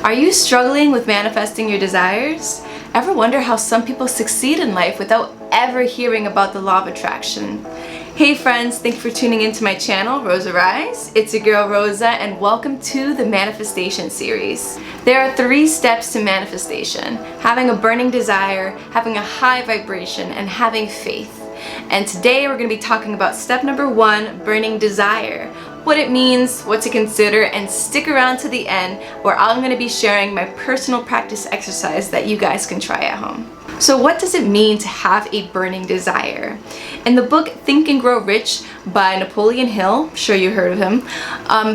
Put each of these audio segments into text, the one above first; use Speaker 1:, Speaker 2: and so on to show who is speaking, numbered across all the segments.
Speaker 1: Are you struggling with manifesting your desires? Ever wonder how some people succeed in life without ever hearing about the law of attraction? Hey friends, thank you for tuning into my channel, Rosa Rise. It's your girl Rosa and welcome to the manifestation series. There are 3 steps to manifestation: having a burning desire, having a high vibration, and having faith. And today we're going to be talking about step number 1, burning desire. What it means, what to consider, and stick around to the end where I'm going to be sharing my personal practice exercise that you guys can try at home. So what does it mean to have a burning desire? In the book Think and Grow Rich by Napoleon Hill, I'm sure you heard of him,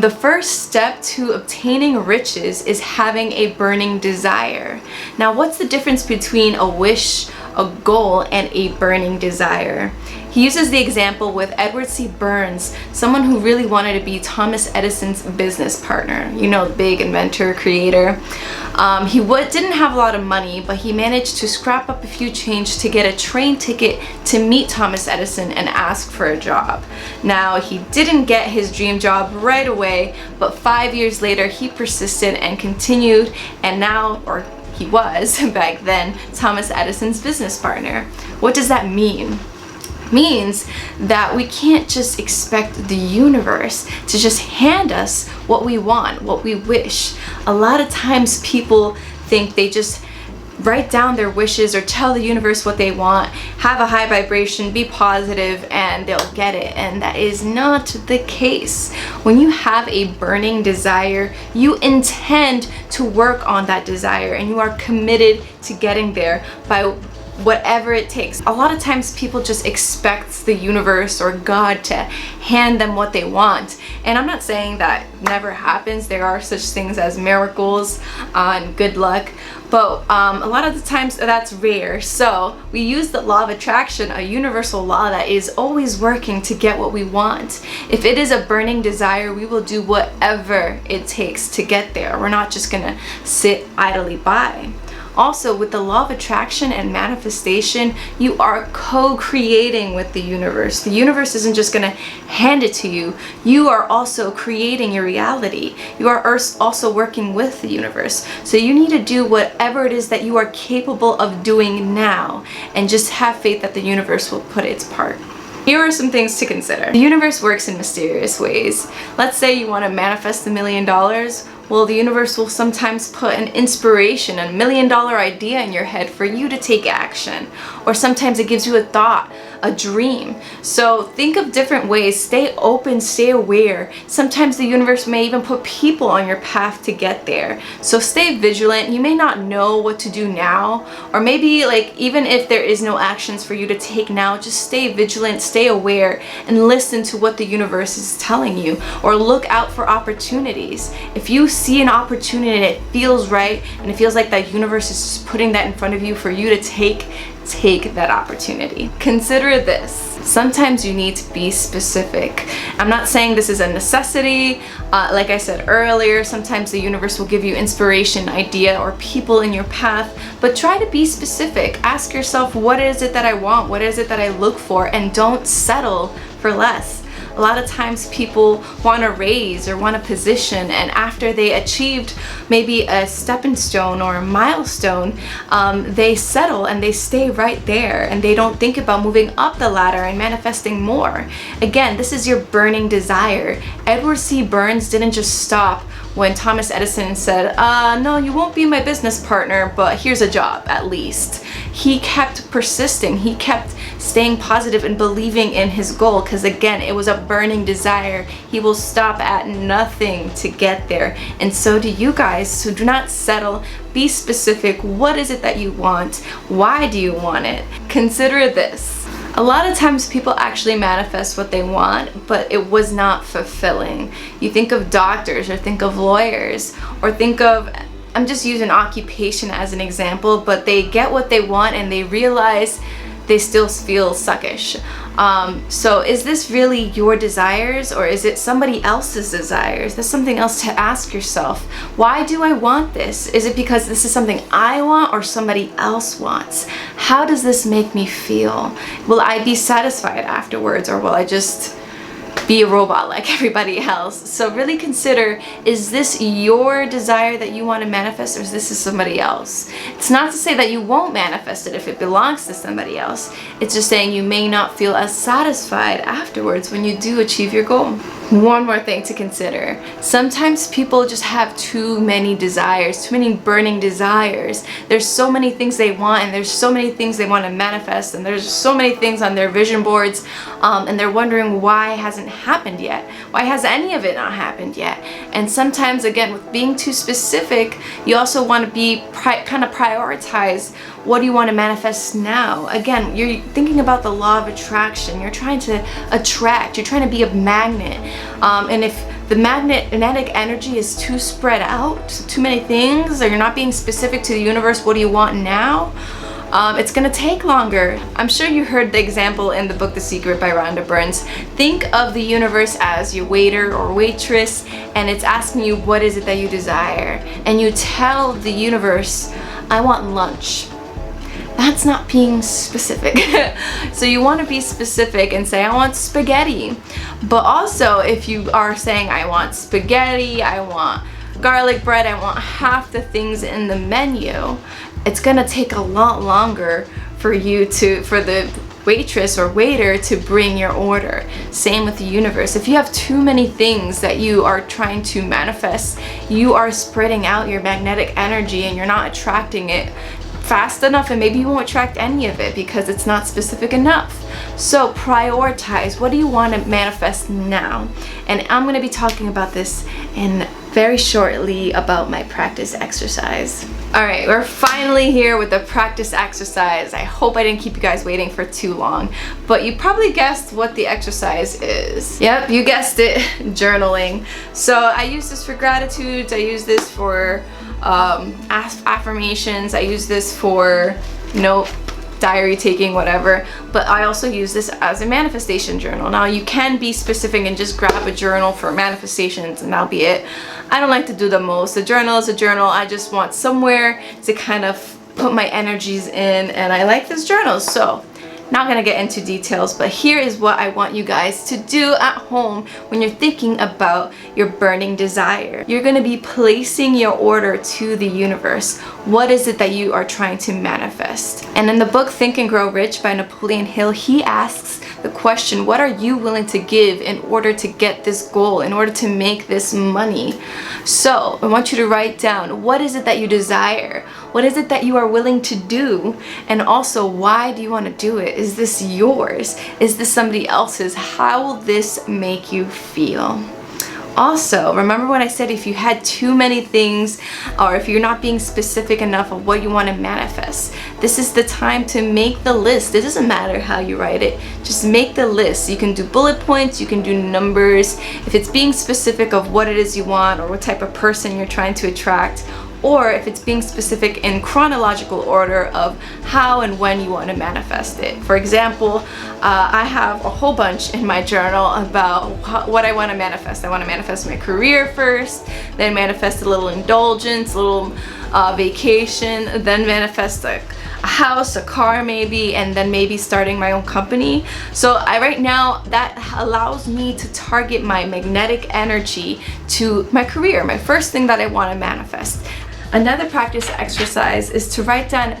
Speaker 1: the first step to obtaining riches is having a burning desire. Now what's the difference between a wish, a goal, and a burning desire? He uses the example with Edward C. Byrne, someone who really wanted to be Thomas Edison's business partner. You know, the big inventor, creator. He didn't have a lot of money, but he managed to scrap up a few change to get a train ticket to meet Thomas Edison and ask for a job. Now, he didn't get his dream job right away, but 5 years later, he persisted and continued, and now, or he was back then, Thomas Edison's business partner. What does that mean? Means that we can't just expect the universe to just hand us what we want, what we wish. A lot of times people think they just write down their wishes or tell the universe what they want, have a high vibration, be positive, and they'll get it. And that is not the case. When you have a burning desire, you intend to work on that desire and you are committed to getting there by whatever it takes. A lot of times people just expect the universe or God to hand them what they want. And I'm not saying that never happens. There are such things as miracles and good luck. But a lot of the times that's rare. So we use the law of attraction, a universal law that is always working to get what we want. If it is a burning desire, we will do whatever it takes to get there. We're not just gonna sit idly by. Also, with the law of attraction and manifestation, you are co-creating with the universe. The universe isn't just going to hand it to you. You are also creating your reality. You are also working with the universe. So you need to do whatever it is that you are capable of doing now and just have faith that the universe will put its part. Here are some things to consider. The universe works in mysterious ways. Let's say you want to manifest $1 million. Well, the universe will sometimes put an inspiration, $1 million idea in your head for you to take action. Or sometimes it gives you a thought, a dream. So think of different ways. Stay open, stay aware. Sometimes the universe may even put people on your path to get there. So stay vigilant. You may not know what to do now, or maybe like even if there is no actions for you to take now, just stay vigilant, stay aware, and listen to what the universe is telling you, or look out for opportunities. If you see an opportunity and it feels right and it feels like the universe is just putting that in front of you for you to take that opportunity. Consider this. Sometimes you need to be specific. I'm not saying this is a necessity. Like I said earlier, sometimes the universe will give you inspiration, idea, or people in your path, but try to be specific. Ask yourself, what is it that I want? What is it that I look for? And don't settle for less. A lot of times people want a raise or want a position, and after they achieved maybe a stepping stone or a milestone, they settle and they stay right there and they don't think about moving up the ladder and manifesting more. Again, this is your burning desire. Edward C. Byrne didn't just stop when Thomas Edison said, no, you won't be my business partner, but here's a job at least. He kept persisting. He kept staying positive and believing in his goal because, again, it was a burning desire. He will stop at nothing to get there. And so do you guys. So do not settle. Be specific. What is it that you want? Why do you want it? Consider this. A lot of times people actually manifest what they want, but it was not fulfilling. You think of doctors or think of lawyers or think of, I'm just using occupation as an example, but they get what they want and they realize they still feel suckish. So is this really your desires or is it somebody else's desires? That's something else to ask yourself. Why do I want this? Is it because this is something I want or somebody else wants? How does this make me feel? Will I be satisfied afterwards, or will I just be a robot like everybody else. So really consider, is this your desire that you want to manifest, or is this somebody else? It's not to say that you won't manifest it if it belongs to somebody else. It's just saying you may not feel as satisfied afterwards when you do achieve your goal. One more thing to consider. Sometimes people just have too many desires, too many burning desires. There's so many things they want, and there's so many things they want to manifest, and there's so many things on their vision boards, and they're wondering why it hasn't happened yet. Why has any of it not happened yet? And sometimes, again, with being too specific, you also want to be kind of prioritize, what do you want to manifest now? Again, you're thinking about the law of attraction. You're trying to attract. You're trying to be a magnet. And if the magnetic energy is too spread out, too many things, or you're not being specific to the universe, what do you want now? It's gonna take longer. I'm sure you heard the example in the book The Secret by Rhonda Byrne. Think of the universe as your waiter or waitress, and it's asking you, what is it that you desire? And you tell the universe, I want lunch. That's not being specific. So you want to be specific and say, I want spaghetti. But also, if you are saying, I want spaghetti, I want garlic bread, I want half the things in the menu, it's gonna take a lot longer for the waitress or waiter to bring your order. Same with the universe. If you have too many things that you are trying to manifest, you are spreading out your magnetic energy and you're not attracting it fast enough, and maybe you won't attract any of it because it's not specific enough. So prioritize, what do you want to manifest now? And I'm going to be talking about this in very shortly about my practice exercise. Alright, we're finally here with the practice exercise. I hope I didn't keep you guys waiting for too long, but you probably guessed what the exercise is. Yep, you guessed it, journaling. So I use this for gratitudes, I use this for affirmations, I use this for, diary taking, whatever, but I also use this as a manifestation journal. Now you can be specific and just grab a journal for manifestations and that'll be it. I don't like to do the most. A journal is a journal. I just want somewhere to kind of put my energies in, and I like this journal. So not gonna get into details, but here is what I want you guys to do at home when you're thinking about your burning desire. You're gonna be placing your order to the universe. What is it that you are trying to manifest? And in the book Think and Grow Rich by Napoleon Hill, he asks the question, what are you willing to give in order to get this goal, in order to make this money? So I want you to write down, what is it that you desire? What is it that you are willing to do? And also, why do you want to do it? Is this yours? Is this somebody else's? How will this make you feel? Also, remember when I said if you had too many things, or if you're not being specific enough of what you want to manifest, this is the time to make the list. It doesn't matter how you write it, just make the list. You can do bullet points, you can do numbers. If it's being specific of what it is you want or what type of person you're trying to attract, or if it's being specific in chronological order of how and when you want to manifest it. For example, I have a whole bunch in my journal about what I want to manifest. I want to manifest my career first, then manifest a little indulgence, a little vacation, then manifest a house, a car maybe, and then maybe starting my own company. So right now that allows me to target my magnetic energy to my career, my first thing that I want to manifest. Another practice exercise is to write down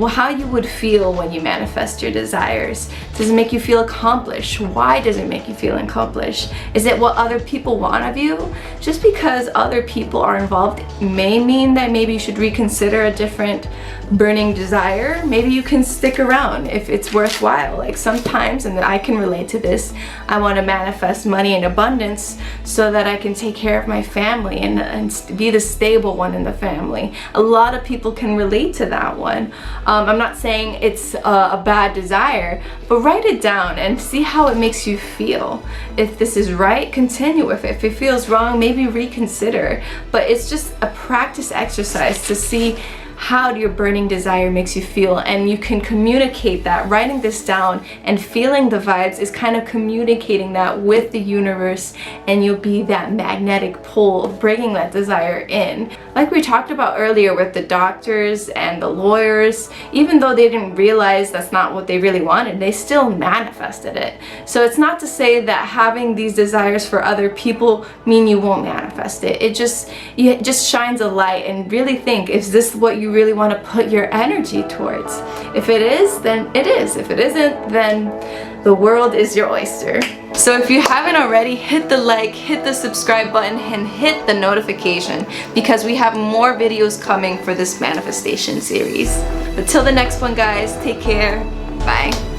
Speaker 1: how you would feel when you manifest your desires. Does it make you feel accomplished? Why does it make you feel accomplished? Is it what other people want of you? Just because other people are involved may mean that maybe you should reconsider a different burning desire. Maybe you can stick around if it's worthwhile. Like sometimes, and I can relate to this, I want to manifest money in abundance so that I can take care of my family and be the stable one in the family. A lot of people can relate to that one. I'm not saying it's a bad desire, but write it down and see how it makes you feel. If this is right, continue with it. If it feels wrong, maybe reconsider. But it's just a practice exercise to see how your burning desire makes you feel, and you can communicate that. Writing this down and feeling the vibes is kind of communicating that with the universe, and you'll be that magnetic pull of bringing that desire in. Like we talked about earlier with the doctors and the lawyers, even though they didn't realize that's not what they really wanted, they still manifested it. So it's not to say that having these desires for other people mean you won't manifest it. It just shines a light and really think, is this what you really want to put your energy towards? If it is, then it is. If it isn't, then the world is your oyster. So if you haven't already, hit the like, hit the subscribe button, and hit the notification, because we have more videos coming for this manifestation series. But till the next one, guys, take care. Bye.